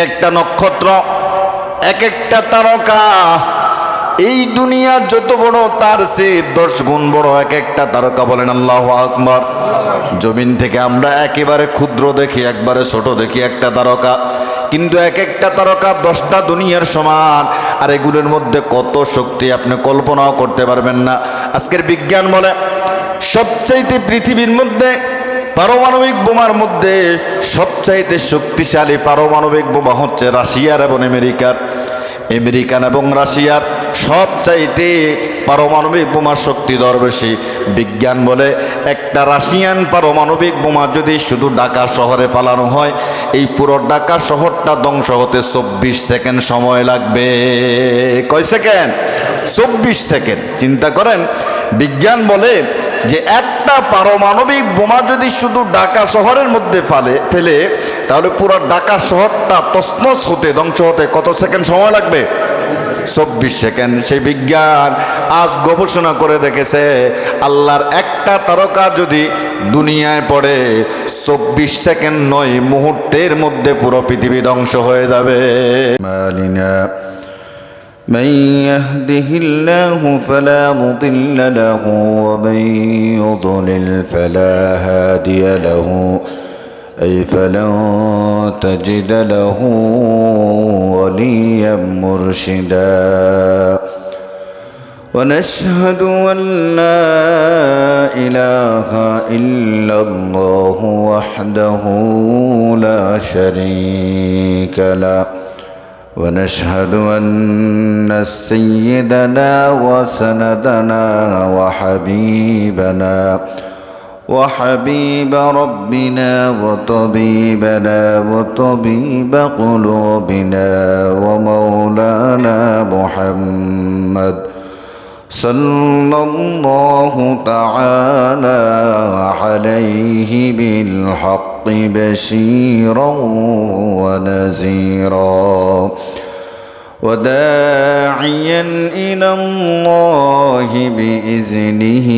একটা নক্ষত্র, এক একটা তারকা, এই দুনিয়ার যত বড় তার চেয়ে 10 গুণ বড় এক একটা তারকা। বলেন আল্লাহু আকবার। জমিন থেকে আমরা একেবারে ক্ষুদ্র দেখি, একবারে ছোট দেখি একটা তারকা, কিন্তু এক একটা তারকা 10টা দুনিয়ার সমান। আর এগুলোর মধ্যে কত শক্তি আপনি কল্পনাও করতে পারবেন না। আজকের বিজ্ঞান বলে সবচাইতে পৃথিবীর মধ্যে পারমাণবিক বোমার মধ্যে সবচাইতে শক্তিশালী পারমাণবিক বোমা হচ্ছে রাশিয়ার এবং আমেরিকার। আমেরিকান এবং রাশিয়ার সবচাইতে পারমাণবিক বোমার শক্তিধর বেশি। বিজ্ঞান বলে একটা রাশিয়ান পারমাণবিক বোমা যদি শুধু ঢাকা শহরে ফালানো হয়, এই পুরো ঢাকা শহরটা ধ্বংস হতে 24 সেকেন্ড সময় লাগবে। কয় সেকেন্ড? 24 সেকেন্ড। চিন্তা করেন, বিজ্ঞান বলে যে একটা পারমাণবিক বোমা যদি শুধু ঢাকা শহরের মধ্যে ফেলে, তাহলে পুরো ঢাকা শহরটা তছনছ হতে, ধ্বংস হতে কত সেকেন্ড সময় লাগবে? 24 সেকেন্ড। সেই বিজ্ঞান আজ গবেষণা করে দেখেছে, আল্লাহর একটা তারকা যদি দুনিয়ায় পড়ে 24 সেকেন্ড নয়, মুহূর্তের মধ্যে পুরো পৃথিবী ধ্বংস হয়ে যাবে। من يهده الله فلا مضل له ومن يضلل فلا هادي له أي فلن تجد له وليا مرشدا ونشهد أن لا إله إلا الله وحده لا شريك له ونشهد أن سيدنا وسندنا وحبيب ربنا وطبيبنا وطبيب قلوبنا ومولانا محمد صلى الله تعالى عليه بالحق بشيرا ونذيرا وداعيا إلى الله بإذنه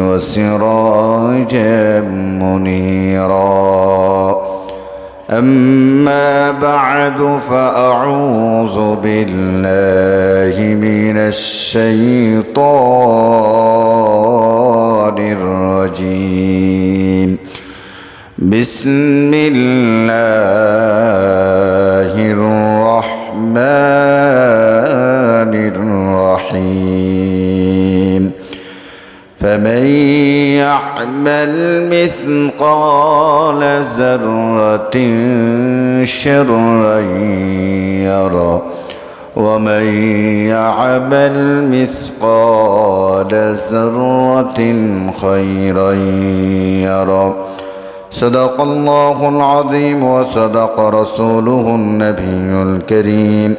وسراجا منيرا أما بعد فأعوذ بالله من الشيطان الرجيم بسم الله الرحمن الرحيم فمن يعمل مثقال ذرة شرا يره ومن يعمل مثقال ذرة خيرا يره صدق الله العظيم وصدق رسوله النبي الكريم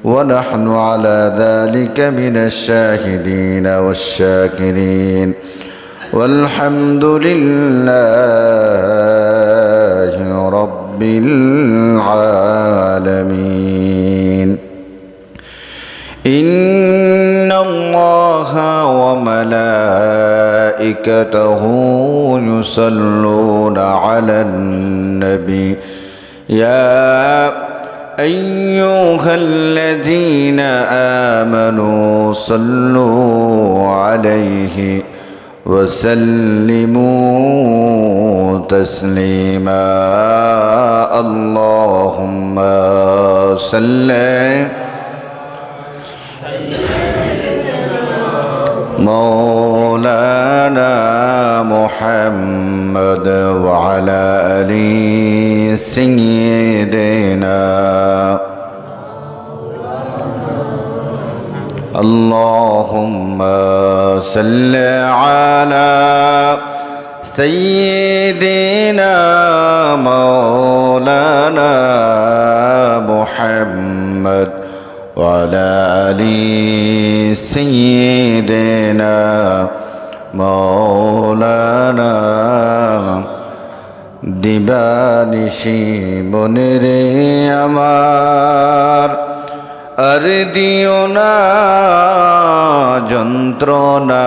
ونحن على ذلك من الشاهدين والشاكرين والحمد لله رب العالمين إن الله وملائكته يصلون على النبي يا أيها الذين آمنوا صلوا عليه وسلموا تسليما اللهم صل مولانا محمد وعلى آل سيدنا اللهم صل على سيدنا مولانا محمد وعلى آل سيدنا مولانا দিবানিশি বনেরে আমার আর দিও না যন্ত্রণা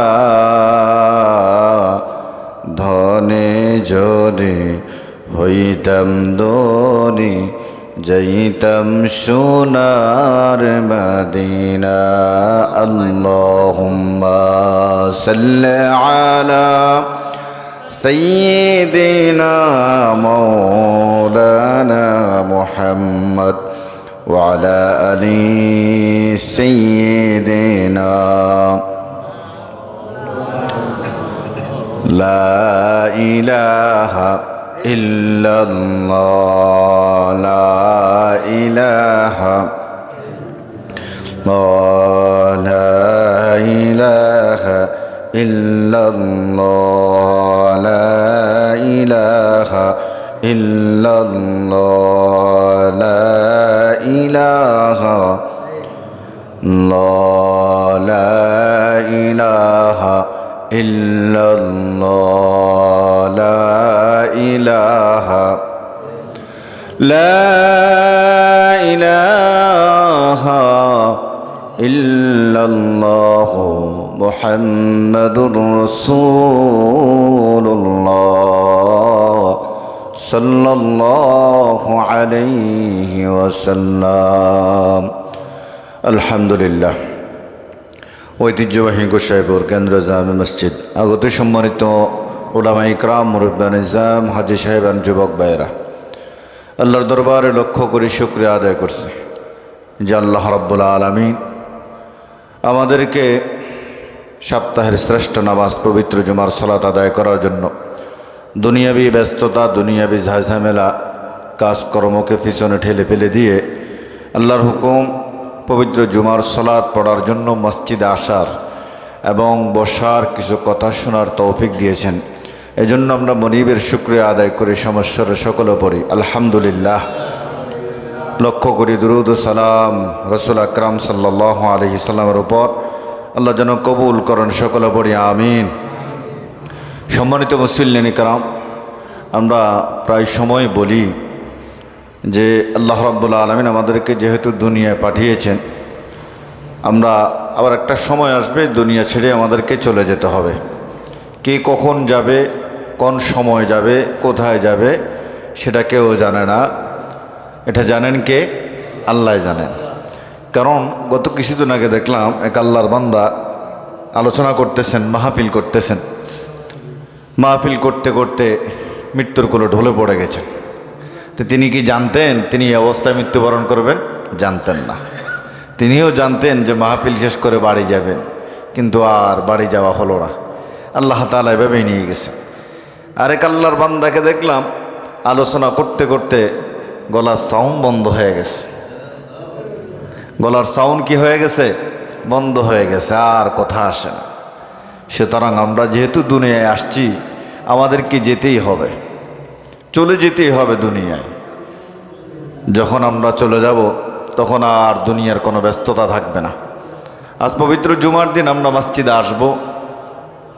ধনে জরে হইতাম দরি যাইতাম সোনার মদিনা। আল্লাহুম্মা সাল্লি আলা সাইয়্যিদিনা মাওলানা মুহাম্মদ ওয়া আলা আলি সাইয়্যিদিনা। লা ইলাহা ইল্লাল্লাহ, লা ইলাহা, লা ইলাহা ইল্লাল্লাহ, লা ইলাহা ইল্লাল্লাহ, লা ইলাহা, লা ইলাহা ইল্লাল্লাহ, লা ইলাহা, লা ইলাহা ইল্লাল্লাহ মুহাম্মাদুর রাসূলুল্লাহ সাল্লাল্লাহু আলাইহি ওয়াসাল্লাম। আলহামদুলিল্লাহ। ঐতিহ্যবাহী গোসাইপুর কেন্দ্র জামে মসজিদ আগত সম্মানিত উলামা ইকরাম, মুরব্বিয়ান নিজাম, হাজী সাহেবান, যুবক ভাইয়েরা, আল্লাহর দরবারে লক্ষ্য করে শুকরিয়া আদায় করছে যে আল্লাহ রাব্বুল আলামিন আমাদেরকে সপ্তাহের শ্রেষ্ঠ নামাজ পবিত্র জুমার সালাত আদায় করার জন্য দুনিয়াবি ব্যস্ততা, দুনিয়াবি ঝামেলা, কাজকর্মকে পিছনে ঠেলে ফেলে দিয়ে আল্লাহর হুকুম পবিত্র জুমার সালাত পড়ার জন্য মসজিদে আসার এবং বসার, কিছু কথা শোনার তৌফিক দিয়েছেন। এজন্য আমরা মনিবের শুকরিয়া আদায় করে সমস্যার সকলে পড়ি আলহামদুলিল্লাহ। লক্ষ্য করি দুরুদ ও সালাম রাসূল আকরাম সাল্লাল্লাহু আলাইহি সাল্লামের উপর, আল্লাহ যেন কবুল করেন, সকলে পড়ি আমিন। সম্মানিত মুসল্লিন কিরাম, আমরা প্রায় সময় বলি যে আল্লাহ রাব্বুল আলামিন আমাদেরকে যেহেতু দুনিয়ায় পাঠিয়েছেন, আমরা আবার একটা সময় আসবে দুনিয়া ছেড়ে আমাদেরকে চলে যেতে হবে। কে কখন যাবে, কোন সময় যাবে, কোথায় যাবে সেটা কেউ জানে না। এটা জানেন কে? আল্লাহ জানেন। কারণ গত কিছুদিন আগে দেখলাম এক আল্লাহর বান্দা আলোচনা করতেছেন, মাহফিল করতেছেন। মাহফিল করতে করতে মৃত্যুর কোলে ঢলে পড়ে গেছেন। তো তিনি কি জানতেন তিনি এই অবস্থায় মৃত্যুবরণ করবেন? জানতেন না। তিনিও জানতেন যে মাহফিল শেষ করে বাড়ি যাবেন, কিন্তু আর বাড়ি যাওয়া হলো না। আল্লাহ তাআলা এভাবেই নিয়ে গেছে। আরেক আল্লাহর বান্দাকে দেখলাম আলোচনা করতে করতে গলার সাউন্ড বন্ধ হয়ে গেছে। গলার সাউন্ড কি হয়ে গেছে? বন্ধ হয়ে গেছে, আর কথা আসে না। সুতরাং আমরা যেহেতু দুনিয়ায় আসছি, আমাদেরকে যেতেই হবে, চলে যেতেই হবে দুনিয়ায়। যখন আমরা চলে যাব তখন আর দুনিয়ার কোনো ব্যস্ততা থাকবে না। আজ পবিত্র জুমার দিন আমরা মসজিদে আসব,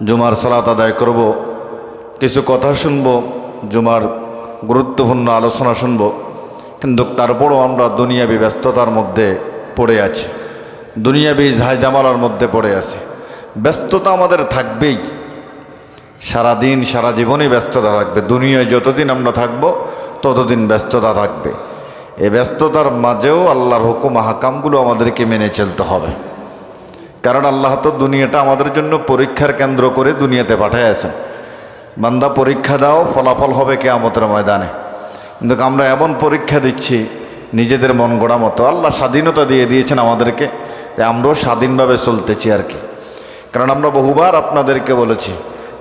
জুমার সালাত আদায় করব, কিছু কথা শুনব, জুমার গুরুত্বপূর্ণ আলোচনা শুনব, কিন্তু তারপরও আমরা দুনিয়াবি ব্যস্ততার মধ্যে পড়ে আছি, দুনিয়াবি ঝামেলার মধ্যে পড়ে আছি। ব্যস্ততা আমাদের থাকবেই, সারাদিন সারা জীবনই ব্যস্ততা থাকবে। দুনিয়ায় যতদিন আমরা থাকব ততদিন ব্যস্ততা থাকবে। এই ব্যস্ততার মাঝেও আল্লাহর হুকুম হাকামগুলো আমাদেরকে মেনে চলতে হবে। কারণ আল্লাহ তো দুনিয়াটা আমাদের জন্য পরীক্ষার কেন্দ্র করে দুনিয়াতে পাঠিয়েছেন। বান্দা পরীক্ষা দাও, ফলাফল হবে কিয়ামতের ময়দানে। কিন্তু আমরা এমন পরীক্ষা দিচ্ছি নিজেদের মন গড়া মতো। আল্লাহ স্বাধীনতা দিয়ে দিয়েছেন আমাদেরকে, তাই আমরাও স্বাধীনভাবে চলতেছি আর কি। কারণ আমরা বহুবার আপনাদেরকে বলেছি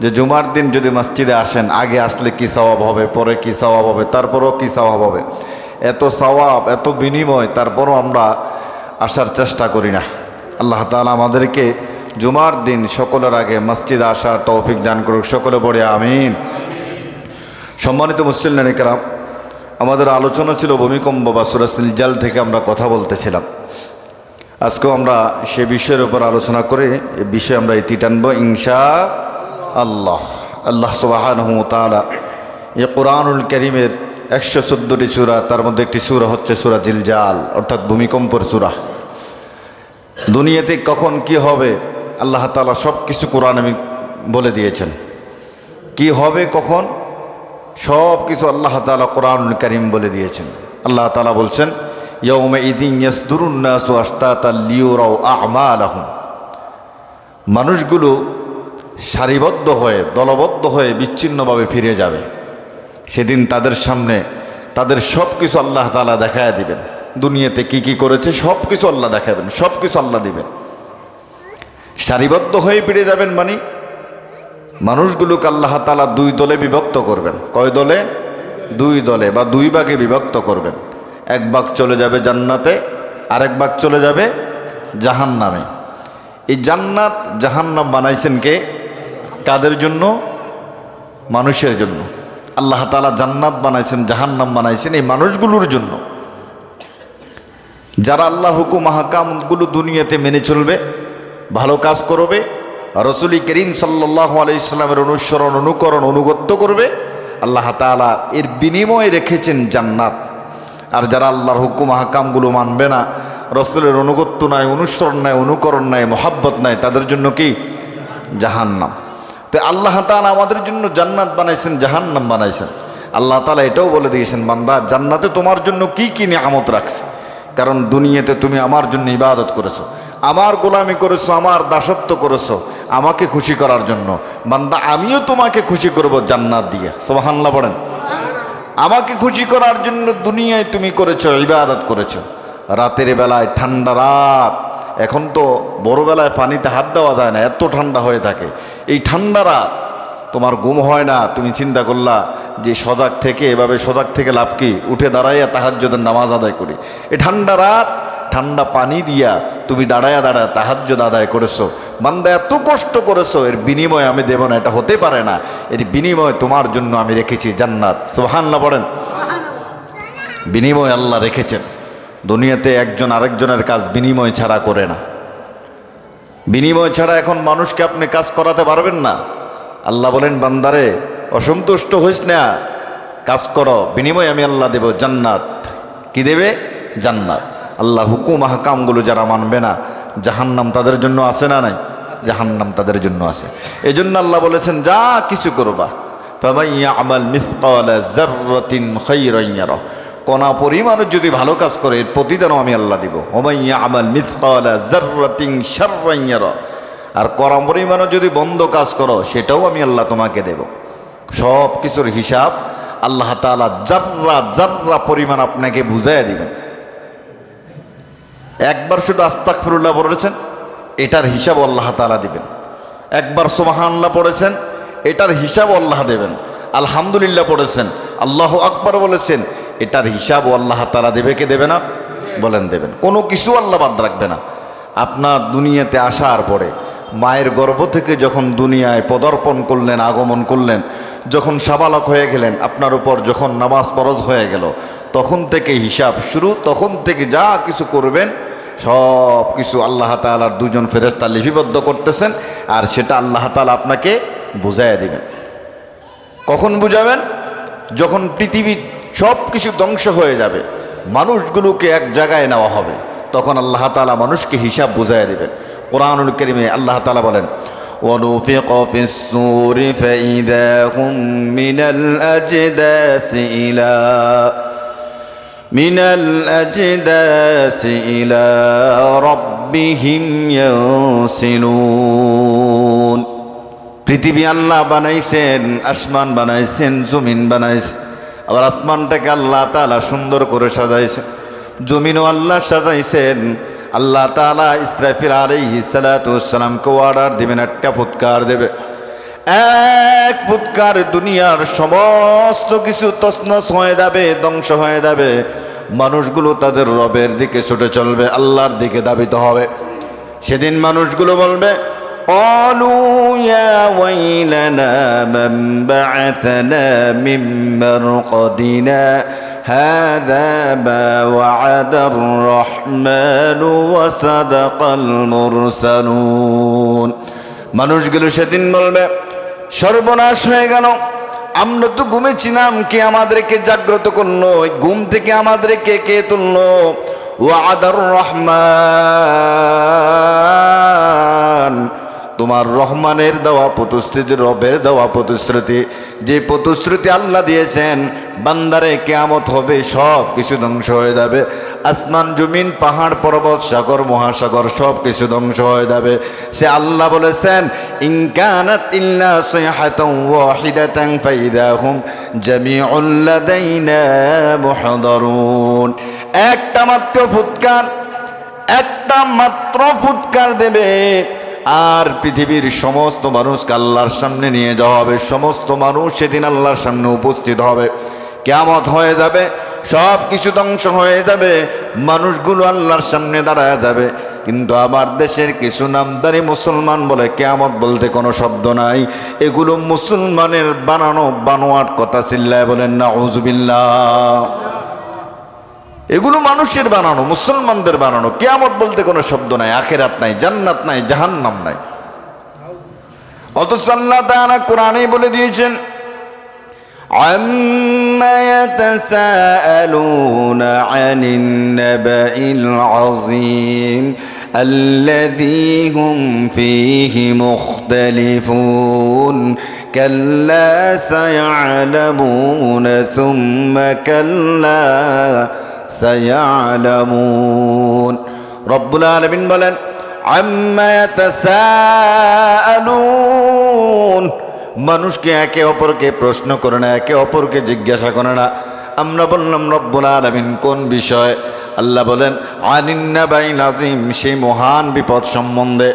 যে জুমার দিন যদি মসজিদে আসেন, আগে আসলে কী সওয়াব হবে, পরে কী সওয়াব হবে, তারপরেও কী সওয়াব হবে। এত সওয়াব, এত বিনিময়, তারপরও আমরা আসার চেষ্টা করি না। আল্লাহ তাআলা আমাদেরকে জুমার দিন সকলের আগে মসজিদে আসার তৌফিক দান করুক, সকলে পড়ে আমিন। সম্মানিত মুসলিম কিরাম, আমাদের আলোচনা ছিল ভূমিকম্প বা সূরা জিলজাল থেকে আমরা কথা বলতেছিলাম। আজকেও আমরা সে বিষয়ের উপর আলোচনা করে এ বিষয়ে আমরা ইতি টানব ইনশাআল্লাহ। আল্লাহ সুবহানাহু ওয়া তাআলা এই কোরআনুল কারীমের 114টি সূরা, তার মধ্যে একটি সূরা হচ্ছে সূরা জিলজাল, অর্থাৎ ভূমিকম্পের সূরা। দুনিয়াতে কখন কি হবে আল্লাহ তাআলা সব কিছু কোরআনে বলে দিয়েছেন। কি হবে কখন সব কিছু আল্লাহ তাআলা কোরআনুল কারীম বলে দিয়েছেন। আল্লাহ তাআলা বলছেন ইয়াউমা ইদিন ইয়াসদুরুন নাসু আশতাতাল লিয়ুরাউ আ'মালাহুম, মানুষগুলো সারিবদ্ধ হয়ে দলবদ্ধ হয়ে বিচ্ছিন্নভাবে ফিরে যাবে। সেদিন তাদের সামনে তাদের সব কিছু আল্লাহ তাআলা দেখায় দিবেন। দুনিয়াতে কি কি করেছে সব কিছু আল্লাহ দেখাবেন, সব কিছু আল্লাহ দিবেন। সারিবদ্ধ হয়ে ফিরে যাবেন মানে মানুষগুলোকে আল্লাহ তাআলা দুই দলে বিভক্ত করবেন। কয় দলে? দুই দলে বা দুই ভাগে বিভক্ত করবেন। এক ভাগ চলে যাবে জান্নাতে, আরেক ভাগ চলে যাবে জাহান্নামে। এই জান্নাত জাহান্নাম বানাইছেন কে? কাদের জন্য? মানুষের জন্য। আল্লাহ তাআলা জান্নাত বানাইছেন, জাহান্নাম বানাইছেন এই মানুষগুলোর জন্য, যারা আল্লাহর হুকুম আহকামগুলো দুনিয়াতে মেনে চলবে, ভালো কাজ করবে, রাসূল করিম সাল্লাল্লাহু আলাইহি সাল্লামের অনুসরণ অনুকরণ অনুগত্য করবে। আল্লাহ তাআলা এর বিনিময়ে রেখেছেন জান্নাত। আর যারা আল্লাহর হুকুম আহকামগুলো মানবে না, রাসূলের অনুগত্য নাই, অনুসরণ নাই, অনুকরণ নাই, মহাব্বত নাই, তাদের জন্য কি? জাহান্নাম। তো আল্লাহ তাআলা আমাদের জন্য জান্নাত বানাইছেন, জাহান্নাম বানাইছেন। আল্লাহ তাআলা এটাও বলে দিয়েছেন, বান্দা জান্নাতে তোমার জন্য কি কি নিয়ামত রাখছে, কারণ দুনিয়াতে তুমি আমার জন্য ইবাদত করেছো, আমার গোলামি করেছো, আমার দাসত্ব করেছো আমাকে খুশি করার জন্য। বান্দা আমিও তোমাকে খুশি করব জান্নাত দিয়ে। সুবহানাল্লাহ পড়েন। আমাকে খুশি করার জন্য দুনিয়ায় তুমি করেছো, ইবাদত করেছো। রাতের বেলায় ঠান্ডা রাত, এখন তো ভোরবেলায় পানিতে হাত দেওয়া যায় না, এত ঠান্ডা হয়ে থাকে। এই ঠান্ডা রাত তোমার ঘুম হয় না, তুমি চিন্তা করলা যে সজাগ থেকে, এভাবে সজাগ থেকে লাভ কি? উঠে দাঁড়াইয়া তাহাজ্জুদের নামাজ আদায় করি। এই ঠান্ডা রাত ঠান্ডা পানি দিয়া তুমি দাঁড়ায়া দাঁড়ায় তাহাজ্জুদ আদায় করেছো। বান্দা এত কষ্ট করেছো, এর বিনিময়ে আমি দেব না, এটা হতে পারে না। এর বিনিময়ে তোমার জন্য আমি রেখেছি জান্নাত। সুবহানাল্লাহ পড়েন। বিনিময় আল্লাহ রেখেছেন। দুনিয়াতে একজন আরেকজনের কাজ বিনিময় ছাড়া করে না। বিনিময় ছাড়া এখন মানুষকে আপনি কাজ করাতে পারবেন না। আল্লাহ বলেন, বান্দারে অসন্তুষ্ট হইস না, কাজ করো, বিনিময় আমি আল্লাহ দেব জান্নাত। কি দেবে? জান্নাত। আল্লাহর হুকুম আহকামগুলো যারা মানবে না, জাহান্নাম তাদের জন্য আছে না নাই? জাহান্নাম তাদের জন্য আছে। এই জন্য আল্লাহ বলেছেন, যা কিছু করবা, ফামান ইয়ামাল মিসকালা যাররাতিন খায়রান ইয়ারা, কণা পরিমাণও যদি ভালো কাজ করে এর প্রতিদানও আমি আল্লাহ দিব। ওমান ইয়ামাল মিসকালা যাররাতিন শাররান ইয়ারা, আর কণা পরিমাণও যদি বন্ধ কাজ করো সেটাও আমি আল্লাহ তোমাকে দেব। সব কিছুর হিসাব আল্লাহ তাআলা জাররা জাররা পরিমাণ আপনাকে বুঝাইয়া দিবেন। একবার শুধু আস্তাগফিরুল্লাহ পড়েছেন, এটার হিসাব আল্লাহ তাআলা দিবেন। একবার সুবহানাল্লাহ পড়েছেন, এটার হিসাব আল্লাহ দেবেন। আলহামদুলিল্লাহ পড়েছেন, আল্লাহু আকবার বলেছেন, এটার হিসাব আল্লাহ তাআলা দেবে। কে দেবে না? বলেন দেবেন। কোনো কিছু আল্লাহ বাদ রাখবে না। আপনার দুনিয়াতে আসার পরে, মায়ের গর্ভ থেকে যখন দুনিয়ায় পদার্পণ করলেন, আগমন করলেন, যখন সাবালক হয়ে গেলেন, আপনার উপর যখন নামাজ ফরজ হয়ে গেল, তখন থেকে হিসাব শুরু। তখন থেকে যা কিছু করবেন সব কিছু আল্লাহ তাআলার দুজন ফেরেশতা লিপিবদ্ধ করতেছেন, আর সেটা আল্লাহ তাআলা আপনাকে বুঝাইয়া দিবেন। কখন বুঝাবেন? যখন পৃথিবীর সব কিছু ধ্বংস হয়ে যাবে, মানুষগুলোকে এক জায়গায় নেওয়া হবে, তখন আল্লাহ তাআলা মানুষকে হিসাব বুঝাইয়া দিবেন। কোরআনুল কারীমে আল্লাহ তাআলা বলেন, وَنُفِخَ فِي الصُّورِ فَإِذَا هُم مِنَ الْأَجْدَاثِ إِلَى رَبِّهِمْ يَنسِلُونَ। পৃথিবী আল্লাহ বানাইছেন, আসমান বানাইছেন, জমিন বানাইছেন। আবার আসমানটাকে আল্লাহ তাআলা সুন্দর করে সাজাইছেন, জমিনও আল্লাহ সাজাইছেন। আল্লাহ তাআলা ইসরাফিল আলাইহিস সালাতু ওয়াস সালামকে অর্ডার দিবেন, একটা ফুৎকার দেবে। এক ফুৎকার দুনিয়ার সমস্ত কিছু তছনছ হয়ে যাবে, ধ্বংস হয়ে যাবে। মানুষগুলো তাদের রবের দিকে ছুটে চলবে, আল্লাহর দিকে ধাবিত হবে। সেদিন মানুষগুলো বলবে, قالوا يا ويلنا من بعثنا من مرقدنا هذا ما وعد الرحمن وصدق المرسلون। মানুষগুলো সেদিন বলবে, সর্বনাশ হয়ে গেল, আমরা তো ঘুমেছিলাম, কে আমাদেরকে জাগ্রত করলো? ঘুম থেকে আমাদেরকে কে তুললো? ওয়াদার রহমান, তোমার রহমানের দেওয়া প্রতিশ্রুতি, রবের দেওয়া প্রতিশ্রুতি, যে প্রতিশ্রুতি আল্লাহ দিয়েছেন বান্দারে কিয়ামত হবে সব কিছু ধ্বংস হয়ে যাবে, আসমান জমিন পাহাড় পর্বত সাগর মহাসাগর সব কিছু ধ্বংস হয়ে যাবে। সে আল্লাহ বলেছেন ইন কানাত ইল্লা সাইহাতান ওয়াহিদাতান ফাইদা হুম জামিউল লাদাইনা মুহদারুন। একটা মাত্র ফুৎকার দেবে আর পৃথিবীর সমস্ত মানুষকে আল্লাহর সামনে নিয়ে যাওয়া হবে। সমস্ত মানুষ সেদিন আল্লাহর সামনে উপস্থিত হবে, কিয়ামত হয়ে যাবে, সব কিছু ধ্বংস হয়ে যাবে, মানুষগুলো আল্লাহর সামনে দাঁড়ায় যাবে। কিন্তু আমার দেশের কিছু নামদারি মুসলমান বলে কিয়ামত বলতে কোনো শব্দ নাই, এগুলো মুসলমানের বানানো বানোয়াট কথা। চিল্লায় বলেন নাউজুবিল্লাহ। এগুলো মানুষের বানানো, মুসলমানদের বানানো। কিয়ামত বলতে কোনো শব্দ নাই, আখিরাত নাই, জান্নাত নাই, জাহান্নাম নাই। অথচ আল্লাহ তাআলা কোরআনেই বলে দিয়েছেন আম্মা ইয়াতাসাআলুনা আনিন নাবাইল আযীম আল্লাযী হুম ফীহি মুখতালিফুন কাল্লা সায়া'লামুনা থুম্মা কাল্লা সায়া'লামুন। রব্বুল আলামিন বলেন আম্মা ইয়াতাসাআলুন, মানুষকে একে অপরকে প্রশ্ন করে না, একে অপরকে জিজ্ঞাসা করে না। আমরা বললাম রব্বুল আলামিন কোন বিষয়? আল্লাহ বলেন আনিন নাবাইল আযীম, সেই মহান বিপদ সম্বন্ধে,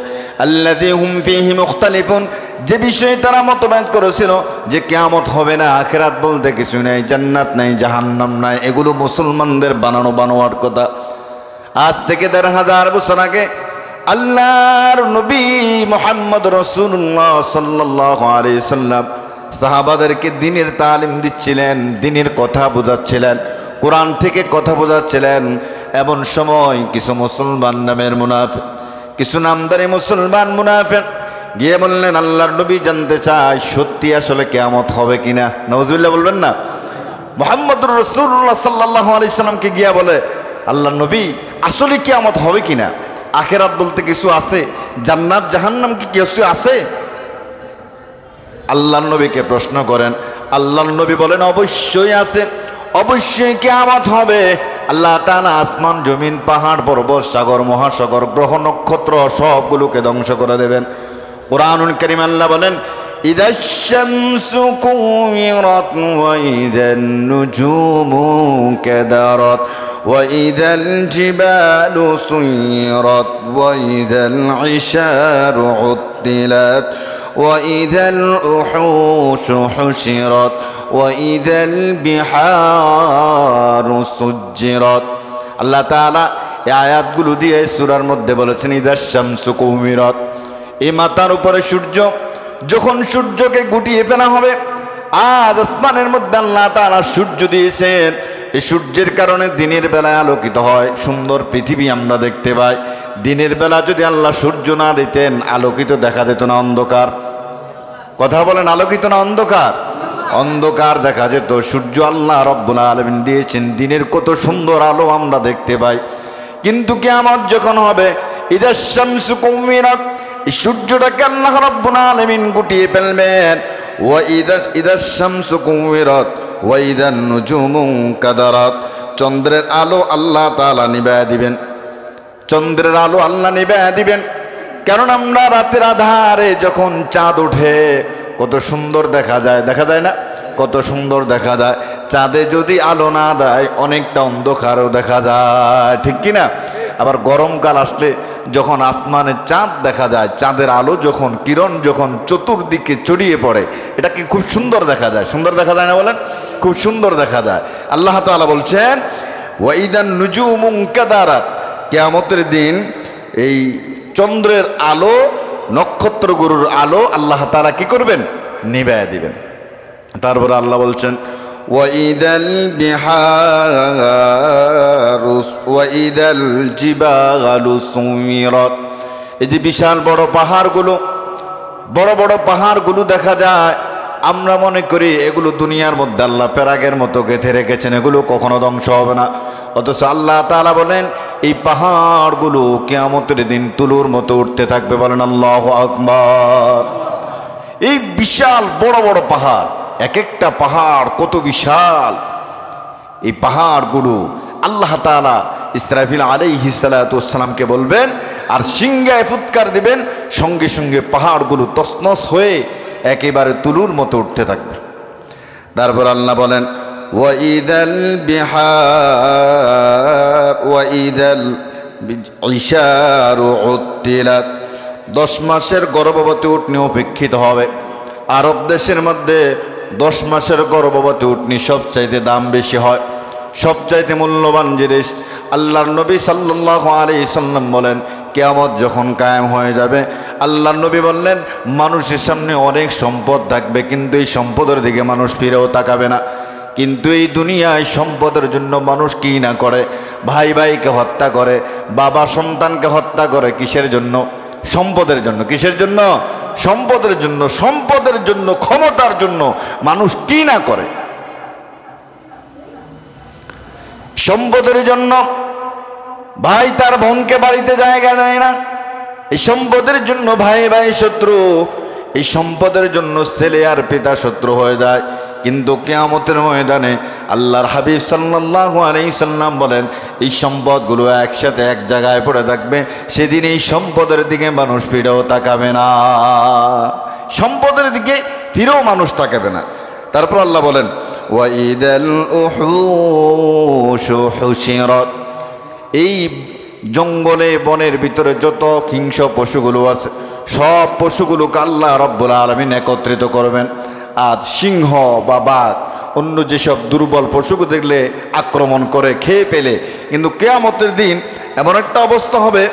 আল্লাযী হুম ফীহি মুখতালিফুন, যে বিষয়ে তারা মতভেদ করেছিল যে কিয়ামত হবে না, আখিরাত বলতে কিছু নেই, জান্নাত নাই, জাহান্নাম নাই, এগুলো মুসলমানদের বানানো বানোয়ার কথা। আজ থেকে ১৫০০ বছর আগে আল্লাহর নবী মুহাম্মদ রাসূলুল্লাহ সাল্লাল্লাহু আলাইহি সাল্লাম সাহাবাদেরকে দ্বীনের তালিম দিচ্ছিলেন, দ্বীনের কথা বোঝাচ্ছিলেন, কোরআন থেকে কথা বোঝাচ্ছিলেন। এমন সময় কিছু মুসলমান নামের মুনাফিক, কিছু নামদারি মুসলমান মুনাফিক গিয়ে বললেন আল্লাহর নবী জানতে চায় সত্যি আসলে কিয়ামত হবে কিনা। নাউজুবিল্লাহ বলবেন না? মুহাম্মদুর রাসূলুল্লাহ সাল্লাল্লাহু আলাইহি সাল্লামকে গিয়া বলে আল্লাহর নবী আসলে কিয়ামত হবে কিনা, আখিরাত বলতে কিছু আছে, জান্নাত জাহান্নাম কি কিছু আছে? আল্লাহর নবীকে প্রশ্ন করেন, আল্লাহর নবী বলেন অবশ্যই আছে, অবশ্যই কিয়ামত হবে। আল্লাহ তাআলা আসমান জমিন পাহাড় পর্বত সাগর মহাসাগর গ্রহ নক্ষত্র সবগুলোকে ধ্বংস করে দেবেন। কুরআনুল কারীম আল্লাহ বলেন ইদাশ শামসু কুওয়িরাত ওয়া ইদান নুজুমু কাদারাত ওয়া ইদাল জিবালু সুয়িরাত ওয়া ইদাল ইশারু উত্তিলাত ওয়া ইদাল উহুশু হুশিরাত ওয়া ইদাল বিহারু সুজ্জিরাত। আল্লাহ তাআলা এই আয়াতগুলো দিয়ে সূরার মধ্যে বলেছেন ইদাশ শামসু কুওয়িরাত, এই মাথার উপরে সূর্য, যখন সূর্যকে গুটিয়ে ফেলা হবে। আজ আসমানের মধ্যে আল্লাহ তাআলা সূর্য দিয়েছেন, এই সূর্যের কারণে দিনের বেলায় আলোকিত হয়, সুন্দর পৃথিবী আমরা দেখতে পাই। দিনের বেলা যদি আল্লাহ সূর্য না দিতেন আলোকিত দেখা যেত না, অন্ধকার। কথা বলেন, আলোকিত না অন্ধকার? অন্ধকার দেখা যেত। সূর্য আল্লাহ রব্বুল আলামিন দিয়েছেন, দিনের কত সুন্দর আলো আমরা দেখতে পাই। কিন্তু কিয়ামত যখন হবে ইদাশ শামসু কুওয়িরাত, এই সূর্যটাকে আল্লাহ রাব্বুল আলামিন গুটিয়ে ফেলবেন। ওয়া ইদাশ শামসু কুওয়িরাত ওয়া ইদান নুজুমু কাদারাত, চন্দ্রের আলো আল্লাহ তাআলা নিভায়া দিবেন, চন্দ্রের আলো আল্লাহ নিভায়া দিবেন। কারণ আমরা রাতের আধারে যখন চাঁদ ওঠে কত সুন্দর দেখা যায়, দেখা যায় না? কত সুন্দর দেখা যায়। চাঁদে যদি আলো না দেয় অনেকটা অন্ধকারও দেখা যায়, ঠিক কি না? আবার গরমকাল আসলে যখন আসমানে চাঁদ দেখা যায়, চাঁদের আলো যখন কিরণ যখন চতুর্দিকে ছড়িয়ে পড়ে, এটাকে খুব সুন্দর দেখা যায়। সুন্দর দেখা যায় না বলেন? খুব সুন্দর দেখা যায়। আল্লাহ তাআলা বলছেন ওয়া ইদান নুজুমু কাদারাত, কিয়ামতের দিন এই চন্দ্রের আলো নক্ষত্রগুলোর আলো আল্লাহ তাআলা কি করবেন? নিভায়া দিবেন। তারপরে আল্লাহ বলছেন ওয়া ইদাল বিহারু ওয়া ইদাল জিবালু সুয়িরাত, এই যে বিশাল বড় পাহাড়গুলো, বড় বড় পাহাড়গুলো দেখা যায়, আমরা মনে করি এগুলো দুনিয়ার মধ্যে আল্লাহ প্যারাগের মতো গেঁথে রেখেছেন, এগুলো কখনো ধ্বংস হবে না। অথচ আল্লাহ তাআলা বলেন এই পাহাড়গুলো কিয়ামতের দিন তুলোর মতো উঠতে থাকবে, বলেন আল্লাহু আকবার। এই বিশাল বড় বড় পাহাড়, এক একটা পাহাড় কত বিশাল। এই পাহাড়গুলো আল্লাহ তাআলা ইসরাফিল আলাইহিস সালাতু ওয়াস সালামকে বলবেন, আর সিংহায় ফুৎকার দিবেন, সঙ্গে সঙ্গে পাহাড়গুলো তছনছ হয়ে একেবারে তুলোর মতো উঠতে থাকবে। তারপর আল্লাহ বলেন, ওয়াইদাল বিহার ওয়াইদাল ইশারু উত্তিলাত। 10 মাসের গর্ভবতী উটনি উপেক্ষিত হবে। আরব দেশের মধ্যে 10 মাসের গর্ভবতী উটনি সবচাইতে দাম বেশি হয়, সবচাইতে মূল্যবান জিনিস। আল্লাহর নবী সাল্লাল্লাহু আলাইহি সাল্লাম বলেন, কিয়ামত যখন কায়েম হয়ে যাবে, আল্লাহর নবী বললেন, মানুষের সামনে অনেক সম্পদ থাকবে, কিন্তু এই সম্পদের দিকে মানুষ ফিরেও তাকাবে না। কিন্তু এই দুনিয়ায় সম্পদের জন্য মানুষ কি না করে, ভাই ভাইকে হত্যা করে, বাবা সন্তানকে হত্যা করে, কিসের জন্য? সম্পদের জন্য। কিসের জন্য? সম্পদের জন্য। সম্পদের জন্য, ক্ষমতার জন্য মানুষ কি না করে। সম্পদের জন্য ভাই তার বোনকে বাড়িতে জায়গা দেয় না, এই সম্পদের জন্য ভাই ভাই শত্রু, এই সম্পদের জন্য ছেলে আর পিতা শত্রু হয়ে যায়। কিন্তু কিয়ামতের ময়দানে আল্লাহর হাবিব সাল্লাল্লাহু আলাইহি সাল্লাম বলেন, এই সম্পদগুলো একসাথে এক জায়গায় পড়ে থাকবে, সেদিন এই সম্পদের দিকে মানুষ ফিরেও তাকাবে না। সম্পদের দিকে ফিরেও মানুষ তাকাবে না। তারপর আল্লাহ বলেন, ওয়াইদাল উহুশু হুশিরাত। এই জঙ্গলে বনের ভিতরে যত হিংস্র পশুগুলো আছে, সব পশুগুলোকে আল্লাহ রাব্বুল আলামিন একত্রিত করবেন। আজ সিংহ বা বাঘ অন্য যেসব দুর্বল পশুকে দেখলে আক্রমণ করে খেয়ে ফেলে, কিন্তু কিয়ামতের দিন এমন একটা অবস্থা হবে,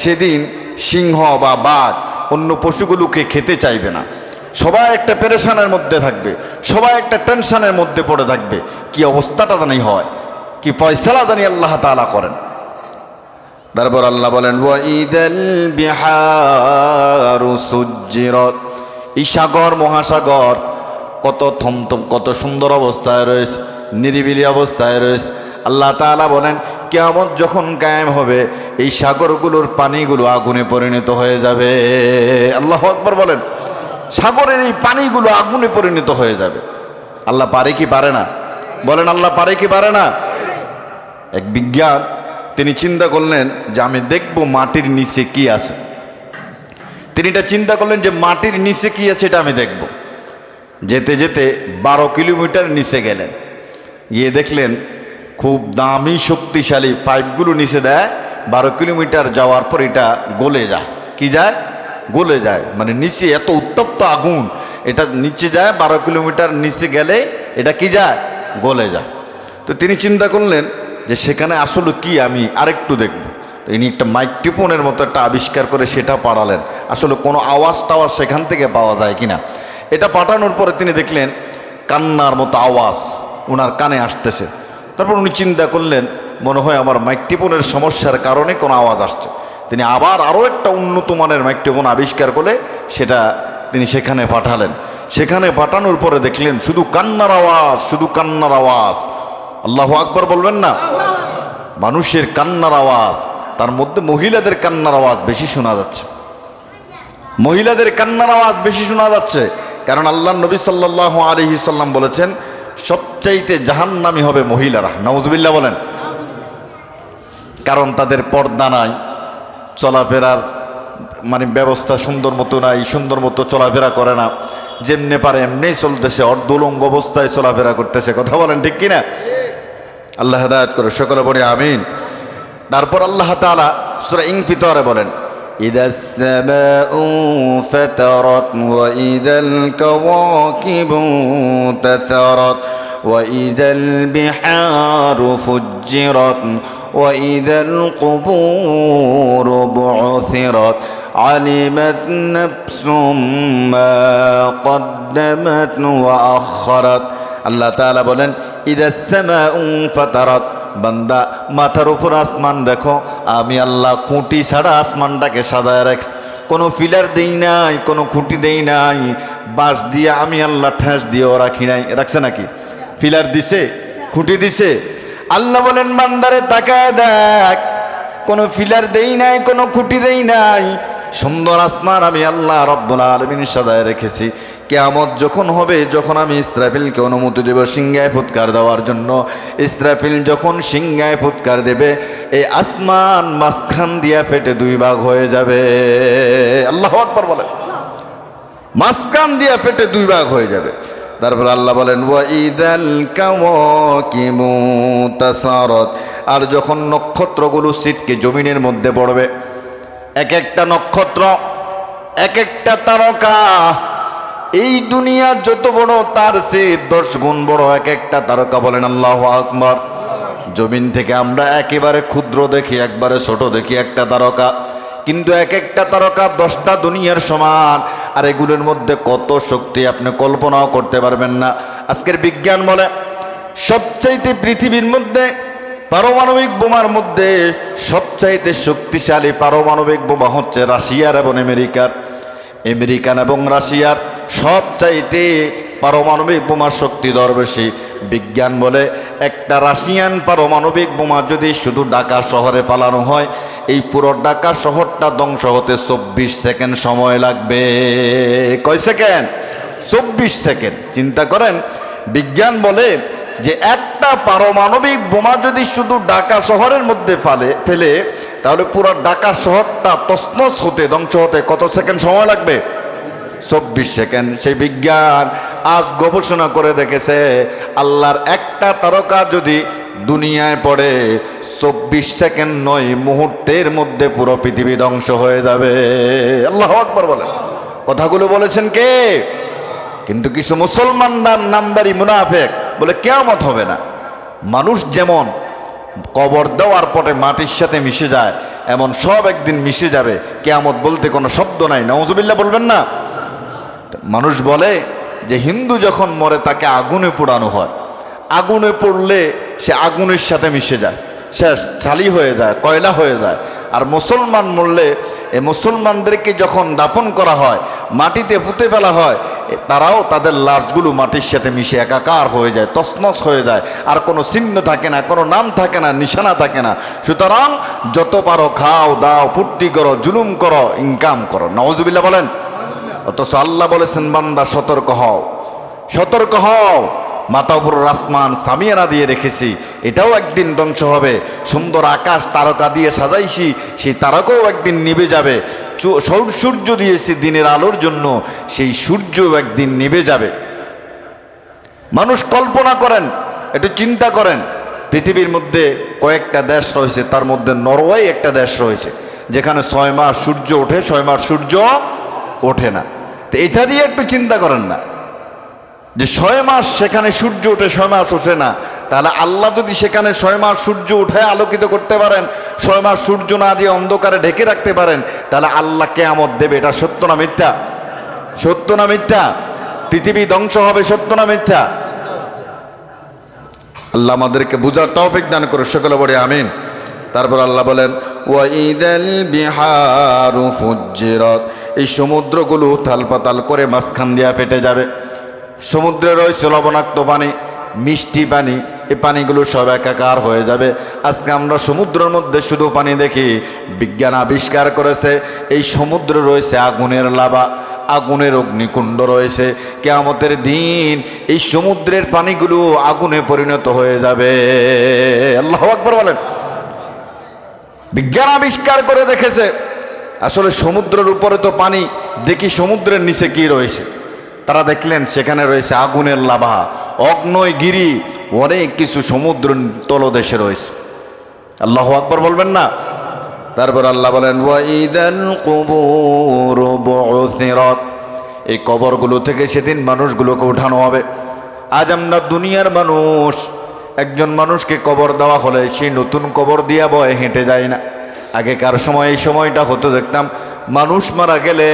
সেদিন সিংহ বা বাঘ অন্য পশুগুলোকে খেতে চাইবে না। সবাই একটা পেরেশানের মধ্যে থাকবে, সবাই একটা টেনশনের মধ্যে পড়ে থাকবে। কি অবস্থাটা জানি হয়, কি ফয়সালা জানি আল্লাহ তাআলা করেন। তারপর আল্লাহ বলেন, ওয়াইদাল বিহারু সুজ্জিরাত। এই সাগর মহাসাগর কত থমথম, কত সুন্দর অবস্থায় রয়েছে, নিরিবিলি অবস্থায় রয়েছে। আল্লাহ তাআলা বলেন, কিয়ামত যখন কায়েম হবে, এই সাগরগুলোর পানিগুলো আগুনে পরিণত হয়ে যাবে। আল্লাহু আকবার বলেন। সাগরের এই পানিগুলো আগুনে পরিণত হয়ে যাবে। আল্লাহ পারে কি পারে না? বলেন, আল্লাহ পারে কি পারে না? এক বিজ্ঞান, তিনি চিন্তা করলেন যে আমি দেখব মাটির নিচে কি আছে। তিনি এটা চিন্তা করলেন যে মাটির নিচে কি আছে এটা আমি দেখব। যেতে যেতে 12 কিলোমিটার নিচে গেলেন, গিয়ে দেখলেন খুব দামি শক্তিশালী পাইপগুলো নিচে দেয়। 12 কিলোমিটার যাওয়ার পর এটা গলে যায়। কি যায়? গলে যায়। মানে নিচে এত উত্তপ্ত আগুন, এটা নিচে যায়, 12 কিলোমিটার নিচে গেলে এটা কি যায়? গলে যায়। তো তিনি চিন্তা করলেন যে সেখানে আসলে কি, আমি আরেকটু দেখব। ইনি একটা মাইক্রোফোনের মতো একটা আবিষ্কার করে সেটা পাঠালেন, আসলে কোনো আওয়াজ টাওয়াজ সেখান থেকে পাওয়া যায় কিনা। এটা পাঠানোর পরে তিনি দেখলেন কান্নার মতো আওয়াজ ওনার কানে আসতেছে। তারপর উনি চিন্তা করলেন, মনে হয় আমার মাইক্রোফোনের সমস্যার কারণে কোনো আওয়াজ আসছে। তিনি আবার আরও একটা উন্নত মানের মাইক্রোফোন আবিষ্কার করে সেটা তিনি সেখানে পাঠালেন। সেখানে পাঠানোর পরে দেখলেন শুধু কান্নার আওয়াজ, শুধু কান্নার আওয়াজ। আল্লাহু আকবার বলবেন না? মানুষের কান্নার আওয়াজ, তার মধ্যে মহিলাদের কান্নার আওয়াজ বেশি শোনা যাচ্ছে। মহিলাদের কান্নার আওয়াজ বেশি শোনা যাচ্ছে, কারণ আল্লাহ নবী সাল্লাল্লাহু আলাইহি সাল্লাম বলেছেন সবচাইতে জাহান্নামী হবে মহিলারা। নাউজুবিল্লাহ বলেন। কারণ তাদের পর্দা নাই, চলাফেরার মানে ব্যবস্থা সুন্দর মতো নাই, সুন্দর মতো চলাফেরা করে না, যেমনে পারে এমনি চলতেছে, অর্ধলঙ্গ অবস্থায় চলাফেরা করতেছে। কথা বলেন ঠিক কিনা? আল্লাহ হেদায়েত করে, সকলে বলি আমিন। তারপর আল্লাহ তাআলা সূরা ইনফিতারে বলেন, ইদাস সামাউ ফাতারাত ওয়া ইদাল কাওয়াকিবু তাসারাত ওয়া ইদাল বিহারু ফুজ্জিরাত ওয়া ইদাল কুবুরু বু'থিরাত আলিমাত নাফসুম মা কদ্দামাত ওয়া আখখারাত। আল্লাহ তাআলা বলেন, ইদাস সামাউ ফাতারাত, বান্দা মাথার উপর আসমান দেখো, আমি আল্লাহ খুঁটি ছাড়া আসমানটাকে সাজায় রাখছি। কোনো ফিলার দেই নাই, কোনো খুঁটি দেই নাই, বাঁশ দিয়ে আমি আল্লাহ ঠেস দিয়েও রাখি নাই। রাখছে নাকি? ফিলার দিছে, খুঁটি দিছে। আল্লাহ বলেন, বান্দারে তাকায় দেখ, কোনো ফিলার দেই নাই, কোনো খুঁটি দেই নাই। সুন্দর আসমান আমি আল্লাহ রব্বুল আলামিন সাজায় রেখেছি। কিয়ামত যখন হবে, যখন আমি ইসরাফিলকে অনুমতি দেব সিংহায় ফুৎকার দেওয়ার জন্য, ইসরাফিল যখন সিংহায় ফুৎকার দেবে, এই আসমান মাঝখান দিয়া ফেটে দুই ভাগ হয়ে যাবে। আল্লাহু আকবার বলেন। মাঝখান দিয়া ফেটে দুই ভাগ হয়ে যাবে। তারপর আল্লাহ বলেন ওয়া ইদাল কাওয়াকিবু তাসারাত, আর যখন নক্ষত্রগুলো ছিটকে জমিনের মধ্যে পড়বে, এক একটা নক্ষত্র, এক একটা তারকা, এই দুনিয়া যত বড় তার চেয়ে 10 গুণ বড় এক একটা তারকা। বলেন আল্লাহু আকবার। জমিন থেকে আমরা একেবারে ক্ষুদ্র দেখি, একবারে ছোট দেখি একটা তারকা, কিন্তু এক একটা তারকা 10টা দুনিয়ার সমান। আর এগুলোর মধ্যে কত শক্তি আপনি কল্পনাও করতে পারবেন না। আজকের বিজ্ঞান বলে সবচাইতে পৃথিবীর মধ্যে পারমাণবিক বোমার মধ্যে সবচাইতে শক্তিশালী পারমাণবিক বোমা হচ্ছে রাশিয়ার এবং আমেরিকার। আমেরিকান এবং রাশিয়ার সবচাইতে পারমাণবিক বোমার শক্তি দর বেশি। বিজ্ঞান বলে একটা রাশিয়ান পারমাণবিক বোমা যদি শুধু ঢাকা শহরে ফালানো হয়, এই পুরো ঢাকা শহরটা ধ্বংস হতে 24 সেকেন্ড সময় লাগবে। কয় সেকেন্ড? 24 সেকেন্ড। চিন্তা করেন, বিজ্ঞান বলে যে একটা পারমাণবিক বোমা যদি শুধু ঢাকা শহরের মধ্যে ফেলে, তাহলে পুরো ঢাকা শহরটা তছনছ হতে, ধ্বংস হতে কত সেকেন্ড সময় লাগবে? 24 সেকেন্ড। সেই বিজ্ঞান আজ গবেষণা করে দেখেছে, আল্লাহর একটা তারকা যদি দুনিয়ায় পড়ে 24 সেকেন্ড নয়, মুহূর্তের মধ্যে পুরো পৃথিবী ধ্বংস হয়ে যাবে। আল্লাহু আকবার বলেন। কথাগুলো বলেছেন কে? কিন্তু কিছু মুসলমানদের নামদারি মুনাফিক বলে কিয়ামত হবে না। মানুষ যেমন কবর দেওয়ার পরে মাটির সাথে মিশে যায়, এমন সব একদিন মিশে যাবে। কিয়ামত বলতে কোনো শব্দ নাই। নাউজুবিল্লাহ বলবেন না? মানুষ বলে যে হিন্দু যখন মরে তাকে আগুনে পোড়ানো হয়, আগুনে পড়লে সে আগুনের সাথে মিশে যায়, সে ছালি হয়ে যায়, কয়লা হয়ে যায়। আর মুসলমান মরলে এই মুসলমানদেরকে যখন দাফন করা হয়, মাটিতে পুঁতে ফেলা হয়, তারাও তাদের লাশগুলো মাটির সাথে মিশে একাকার হয়ে যায়, তছনছ হয়ে যায়। আর কোনো চিহ্ন থাকে না, কোনো নাম থাকে না, নিশানা থাকে না। সুতরাং যত পারো খাও দাও, ফুর্তি করো, জুলুম করো, ইনকাম করো। নাউজুবিল্লাহ বলেন। অথচ আল্লাহ বলেছেন বান্দা সতর্ক হও, সতর্ক হও। মাথা উপর আসমান সামিয়ানা দিয়ে রেখেছি, এটাও একদিন ধ্বংস হবে। সুন্দর আকাশ তারকা দিয়ে সাজাইছি, সেই তারকাও একদিন নিভে যাবে। সূর্য দিয়েছি দিনের আলোর জন্য, সেই সূর্যও একদিন নিভে যাবে। মানুষ কল্পনা করেন, একটু চিন্তা করেন, পৃথিবীর মধ্যে কয়েকটা দেশ রয়েছে, তার মধ্যে নরওয়ে একটা দেশ রয়েছে, যেখানে 6 মাস সূর্য ওঠে, 6 মাস সূর্য ওঠে না। তো এটা দিয়ে একটু চিন্তা করেন না, যে 6 মাস সেখানে সূর্য ওঠে, 6 মাস ওঠে না। তাহলে আল্লাহ যদি সেখানে 6 মাস সূর্য উঠে আলোকিত করতে পারেন, 6 মাস সূর্য না দিয়ে অন্ধকারে ঢেকে রাখতে পারেন, তাহলে আল্লাহ কিয়ামত দেবে। এটা সত্য না মিথ্যা? সত্য না মিথ্যা? পৃথিবী ধ্বংস হবে, সত্য না মিথ্যা? আল্লাহ আমাদেরকে বুঝার তৌফিক দান করে, সকলে বলে আমিন। তারপর আল্লাহ বলেন ওয়াইদাল বিহারু ফুজ্জিরাত, এই সমুদ্রগুলো উথাল পাতাল করে মাঝখান দিয়া ফেটে যাবে। সমুদ্রে রয়েছে লবণাক্ত পানি, মিষ্টি পানি, এই পানিগুলো সব একাকার হয়ে যাবে। আজকে আমরা সমুদ্রের মধ্যে শুধু পানি দেখি। বিজ্ঞান আবিষ্কার করেছে এই সমুদ্রে রয়েছে আগুনের লাভা, আগুনের অগ্নিকুণ্ড রয়েছে। কিয়ামতের দিন এই সমুদ্রের পানিগুলো আগুনে পরিণত হয়ে যাবে। আল্লাহু আকবার বলেন। বিজ্ঞান আবিষ্কার করে দেখেছে আসলে সমুদ্রের উপরে তো পানি দেখি, সমুদ্রের নিচে কি রয়েছে তারা দেখলেন সেখানে রয়েছে আগুনের লাভা, অগ্নেয়গিরি, অনেক কিছু সমুদ্র তলদেশে রয়েছে। আল্লাহু আকবার বলবেন না? তারপর আল্লাহ বলেন ওয়াইদাল কুবুর বু'থিরাত, এই কবরগুলো থেকে সেদিন মানুষগুলোকে উঠানো হবে। আজ আমরা দুনিয়ার মানুষ, একজন মানুষকে কবর দেওয়া হলে সেই নতুন কবর দিয়া বয়ে হেঁটে যায় না। আগেকার সময় এই সময়টা হতো, দেখতাম মানুষ মারা গেলে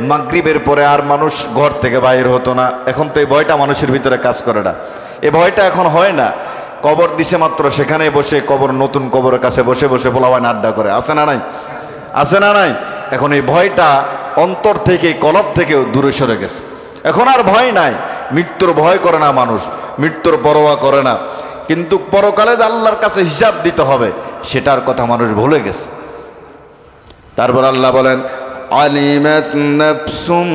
মাগরিবের পরে আর মানুষ ঘর থেকে বাইর হতো না। এখন তো এই ভয়টা মানুষের ভিতরে কাজ করে না, এ ভয়টা এখন হয় না। কবর দিছে মাত্র সেখানে বসে কবর, নতুন কবরের কাছে বসে বসে পোলাওয়ান আড্ডা করে, আছে না নাই? আছে না নাই? এখন এই ভয়টা অন্তর থেকে, কলব থেকেও দূরে সরে গেছে। এখন আর ভয় নাই, মৃত্যুর ভয় করে না মানুষ, মৃত্যুর পরোয়া করে না। কিন্তু পরকালে আল্লাহর কাছে হিসাব দিতে হবে, সেটার কথা মানুষ ভুলে গেছে। তারপর আল্লাহ বলেন আলিমাত নাফসুম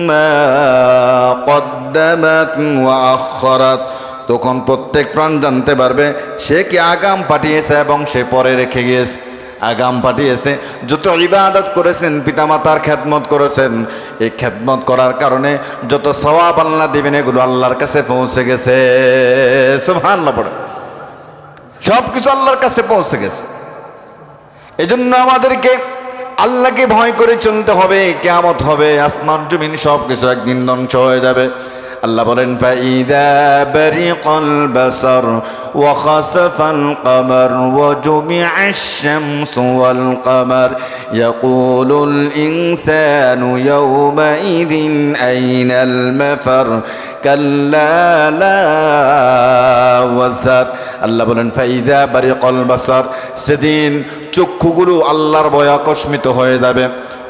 মা কদ্দামাত ওয়া আখখারাত, তখন প্রত্যেক প্রাণ জানতে পারবে সে কি আগাম পাঠিয়েছে এবং সে পরে রেখে গিয়েছে। আগাম পাঠিয়েছে, যত ইবাদত করেছেন, পিতামাতার খেদমত করেছেন, এই খেদমত করার কারণে যত সওয়াব আল্লাহ দিবেন এগুলো আল্লাহর কাছে পৌঁছে গেছে। সুবহানাল্লাহ পড়ে, সব কিছু আল্লাহর কাছে পৌঁছে গেছে। এজন্য আমাদেরকে আল্লাহকে ভয় করে চলতে হবে। কিয়ামত হবে, আসমান জমিন সব কিছু একদিন ধ্বংস হয়ে যাবে। আল্লাহ বলেন ফাইদা বারিকাল বাসার ওয়া খাসাফাল কমার ওয়া জুমিআশ শামসু ওয়াল কমার ইয়াকুলুল ইনসানু ইয়াওমাইযিন আইনাল মাফার কাল্লা লা ওয়াজার। আল্লাহ বলেন ফাইদা বারিকাল বাসার, সেদিন চক্ষুগুলো আল্লাহর ভয়ে আকস্মিত হয়ে যাবে।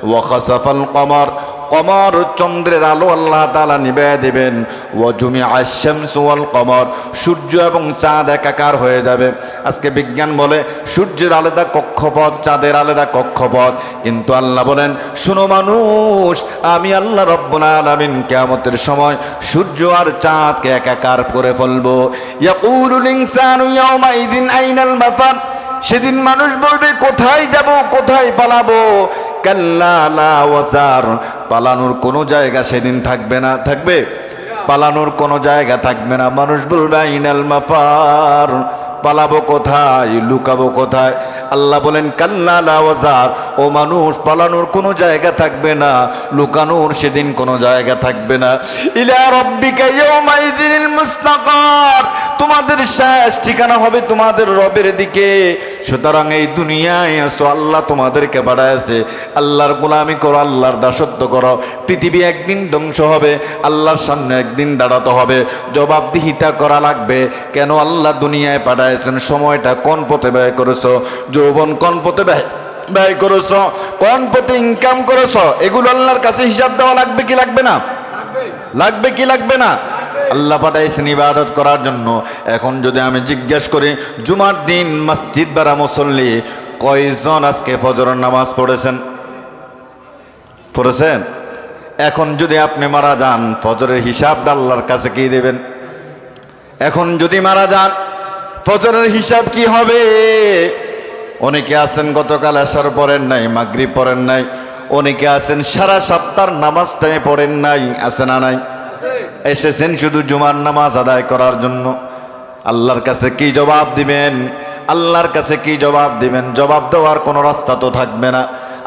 ওয়া খাসাফাল কমার, কমর চন্দ্রের আলো আল্লাহ তাআলা নিভিয়ে দেবেন। ওয়া জুমিআশ শামসু ওয়াল কমর, সূর্য এবং চাঁদ একাকার হয়ে যাবে। আজকে বিজ্ঞান বলে সূর্যের আলাদা কক্ষপথ, চাঁদের আলাদা কক্ষপথ, কিন্তু আল্লাহ বলেন শোনো মানুষ, আমি আল্লাহ রব্বুল আলামিন কিয়ামতের সময় সূর্য আর চাঁদকে একাকার করে ফেলবো। ইয়াকুলুল ইনসানু ইয়াওমাইযিন আইনাল মাফার, সেদিন মানুষ বলবে কোথায় যাব, কোথায় পালাবো। কাল্লা লা ওয়াজার, পালানোর কোনো জায়গা সেদিন থাকবে না। থাকবে? পালানোর কোনো জায়গা থাকবে না। মানুষ বলবে আইনাল মাফার, পালাবো কোথায়, লুকাবো কোথায়। আল্লাহ বলেন কাল্লা লা ওয়াজার, ও মানুষ, পালানোর কোনো জায়গা থাকবে না, লুকানোর সেদিন কোনো জায়গা থাকবে না। ইলা রাব্বিকা ইয়াওমাইযিনিল মুস্তাকার, তোমাদের শেষ ঠিকানা হবে তোমাদের রবের দিকে। সুতরাং এই দুনিয়ায় আসো, আল্লাহ তোমাদেরকে বাড়াইছে, আল্লাহর গোলামি করো, আল্লাহর দাসত্ব করো। পৃথিবী একদিন ধ্বংস হবে, আল্লাহর সামনে একদিন দাঁড়াতে হবে, জবাবদিহিতা করা লাগবে। কেন আল্লাহ দুনিয়ায় পাঠাইছেন, সময়টা কোন পথে ব্যয় করেছো, যৌবন কোন পথে ব্যয় করেছো, কোন পথে ইনকাম করেছো, এগুলো আল্লাহর কাছে হিসাব দেওয়া লাগবে কি লাগবে না? লাগবে কি লাগবে না? আল্লাহ পাঠাইছেন ইবাদত করার জন্য। এখন যদি আমি জিজ্ঞেস করি জুমার দিন মসজিদ বারা মুসল্লি কয়জন আজকে ফজরের নামাজ পড়েছেন? পড়েছেন? এখন যদি আপনি মারা যান, ফজরের হিসাবটা আল্লাহর কাছে কি দেবেন? এখন যদি মারা যান, ফজরের হিসাব কি হবে? অনেকে আছেন গতকাল এশার পড়েন নাই, মাগরিব পড়েন নাই, অনেকে আছেন সারা সপ্তাহ নামাজটাই পড়েন নাই, আছে না নাই? এসেছেন শুধু জুমার নামাজ আদায় করার জন্য। আল্লাহর কাছে কি জবাব দিবেন? আল্লাহর কাছে কি জবাব দিবেন? জবাব দেওয়ার কোনো রাস্তা তো থাকবে না।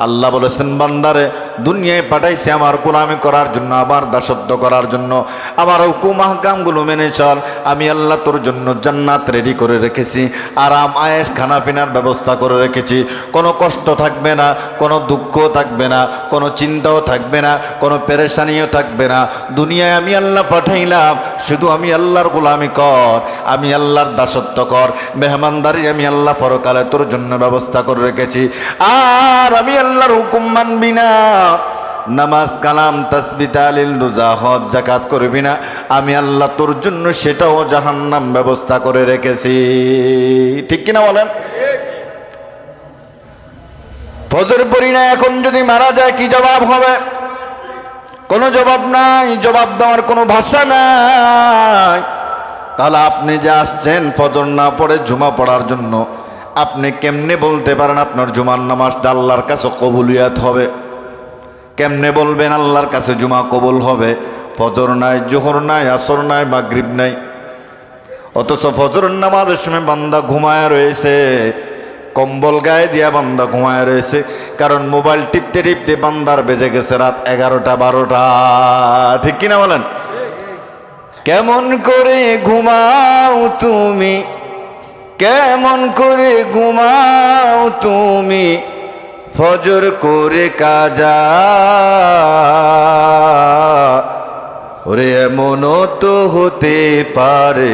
আল্লাহ বলেছেন বান্দারে দুনিয়ায় পাঠাইছে আমার গোলামি করার জন্য, আমার দাসত্ব করার জন্য, আমার হুকুম আহকামগুলো মেনে চল। আমি আল্লাহ তোর জন্য জান্নাত রেডি করে রেখেছি, আরাম আয়েশ খানা পিনার ব্যবস্থা করে রেখেছি। কোনো কষ্ট থাকবে না, কোনো দুঃখ থাকবে না, কোনো চিন্তাও থাকবে না, কোনো পেরেশানিও থাকবে না। দুনিয়ায় আমি আল্লাহ পাঠাইলাম, শুধু আমি আল্লাহর গোলামি কর, আমি আল্লাহর দাসত্ব কর, মেহমানদারি আমি আল্লাহ পরকালে তোর জন্য ব্যবস্থা করে রেখেছি। আর আমি আল্লাহর হুকুম মানবি না, নামাজ কালাম তাসবিহ তাহলিল রোজা হজ যাকাত করবি না, আমি আল্লাহ তোর জন্য সেটাও জাহান্নাম ব্যবস্থা করে রেখেছি। ঠিক কিনা বলেন? ফজর পড়ি না, এখন যদি মারা যায় কি জবাব হবে? কোনো জবাব নাই, জবাব দেওয়ার কোনো ভাষা নাই। তাহলে আপনি যে আসছেন ফজর না পড়ে জুমা পড়ার জন্য, আপনি কেমনে বলতে পারেন আপনার জুমার নামাজটা আল্লাহর কাছে কবুলিয়াত হবে? কেমনে বলবেন আল্লাহর কাছে জুমা কবুল হবে? ফজর নাই, জোহর নাই, আসর নাই, মাগরিব নাই, অথচ ফজরের নামাজের সময় বান্দা ঘুমায় রয়েছে, কম্বল গায়ে দিয়া বান্দা ঘুমায় রয়েছে। কারণ মোবাইল টিপতে টিপতে বান্দার বেজে গেছে রাত 11টা 12টা। ঠিক কিনা বলেন? কেমন করে ঘুমাও তুমি, কেমন করে ঘুমাও তুমি, ফজর করে কাজা, ওরে এমনও তো হতে পারে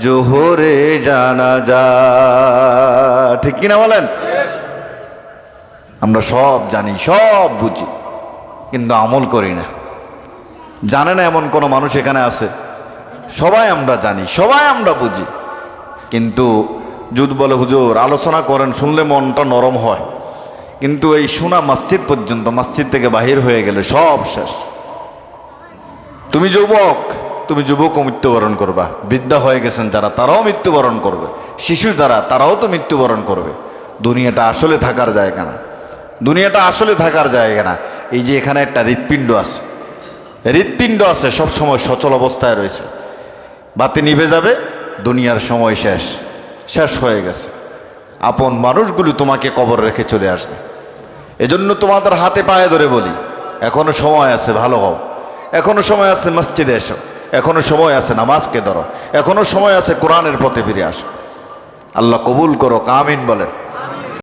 জোহরে জানাজা। ঠিক কিনা বলেন? আমরা সব জানি, সব বুঝি, কিন্তু আমল করি না। জানে না এমন কোনো মানুষ এখানে আছে? সবাই আমরা জানি, সবাই আমরা বুঝি, কিন্তু যুদ বলে হুজুর আলোচনা করেন, শুনলে মনটা নরম হয়, কিন্তু এই শোনা মসজিদ পর্যন্ত, মসজিদ থেকে বাহির হয়ে গেলে সব শেষ। তুমি যুবক, তুমি যুবকও মৃত্যুবরণ করবা, বৃদ্ধা হয়ে গেছেন যারা তারাও মৃত্যুবরণ করবে, শিশু যারা তারাও তো মৃত্যুবরণ করবে। দুনিয়াটা আসলে থাকার জায়গা না, দুনিয়াটা আসলে থাকার জায়গা না। এই যে এখানে একটা হৃৎপিণ্ড আছে, হৃৎপিণ্ড আছে, সব সময় সচল অবস্থায় রয়েছে। বাতি নিভে যাবে, দুনিয়ার সময় শেষ, শেষ হয়ে গেছে। আপন মানুষগুলো তোমাকে কবর রেখে চলে আসবে। এজন্য তোমাদের হাতে পায়ে ধরে বলি, এখনো সময় আছে, ভালো হও। এখনো সময় আছে, মসজিদে এসো। এখনো সময় আছে, নামাজকে ধরো। এখনো সময় আছে, কোরআনের পথে ফিরে আসো। আল্লাহ কবুল করো, আমিন বলেন।